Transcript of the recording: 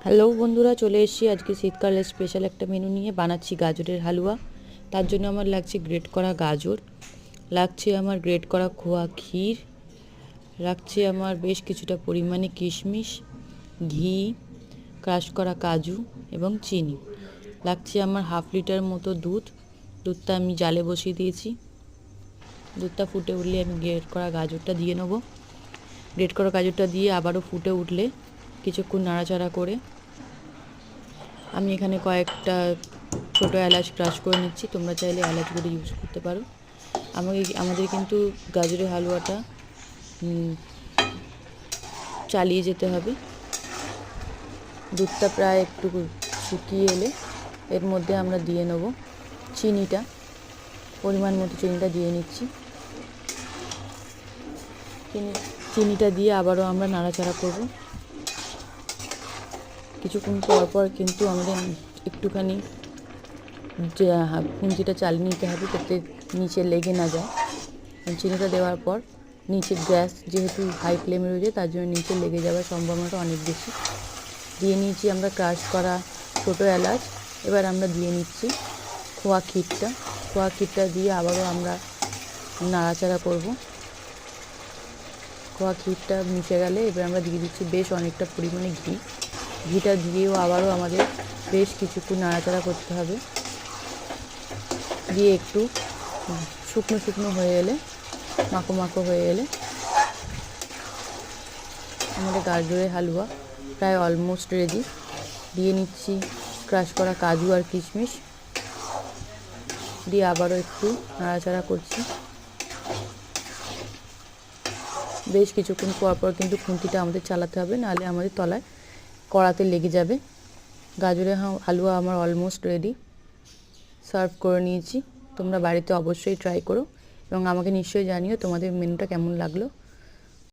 Hello বন্ধুরা, চলে এসেছি আজকে শীতকালের স্পেশাল একটা মেনু নিয়ে। বানাচ্ছি গাজরের হালুয়া। তার জন্য আমার লাগছে গ্রেট করা গাজর, লাগছে আমার গ্রেট করা খোয়া ক্ষীর, লাগছে আমার বেশ কিছুটা পরিমাণে কিশমিশ, ঘি, ক্রাশ করা কাজু এবং চিনি। লাগছে আমার হাফ লিটার মতো দুধটা আমি জালে বসিয়ে দিয়েছি। দুধটা ফুটে উঠলে আমি গ্রেট করা গাজরটা দিয়ে নেব। গ্রেট করা গাজরটা দিয়ে আবারও ফুটে উঠলে কিছুক্ষণ নাড়াচাড়া করে আমি এখানে কয়েকটা ছোটো এলাচ ক্রাশ করে নিচ্ছি। তোমরা চাইলে এলাচগুলো ইউজ করতে পারো। আমাদের কিন্তু গাজরের হালুয়াটা চালিয়ে যেতে হবে। দুধটা প্রায় একটু শুকিয়ে এলে এর মধ্যে আমরা দিয়ে নেব চিনিটা। পরিমাণ মতো চিনিটা দিয়ে নিচ্ছি। চিনিটা দিয়ে আবারও আমরা নাড়াচাড়া করব। কিছুক্ষণ পর কিন্তু আমাদের একটুখানি খুন্তিটা চালিয়ে নিতে হবে যাতে নিচে লেগে না যায়। চিনিটা দেওয়ার পর নিচের গ্যাস যেহেতু হাই ফ্লেমে রয়েছে, তার জন্য নিচে লেগে যাওয়ার সম্ভাবনাটা অনেক বেশি। দিয়ে নিয়েছি আমরা ক্রাশ করা ছোটো এলাচ। এবার আমরা দিয়ে নিচ্ছি খোয়া ক্ষীরটা দিয়ে আবারও আমরা নাড়াচাড়া করব। খোয়া ক্ষীরটা মিশে গেলে এবার আমরা দিয়ে দিচ্ছি বেশ অনেকটা পরিমাণে ঘিটা দিয়েও আবারও আমাদের বেশ কিছুক্ষণ নাড়াচাড়া করতে হবে। দিয়ে একটু শুকনো হয়ে এলে, মাখো হয়ে এলে আমাদের গাজরের হালুয়া প্রায় অলমোস্ট রেডি। দিয়ে নিচ্ছি ক্রাশ করা কাজু আর কিশমিশ, দিয়ে আবারও একটু নাড়াচাড়া করছি। বেশ কিছুক্ষণ পর কিন্তু খুন্তিটা আমাদের চালাতে হবে, নাহলে আমাদের তলায় কড়াতে লেগে যাবে। গাজরের হালুয়া আমার অলমোস্ট রেডি। সার্ভ করে নিয়েছি। তোমরা বাড়িতে অবশ্যই ট্রাই করো এবং আমাকে নিশ্চয়ই জানিও তোমাদের মেনুটা কেমন লাগলো।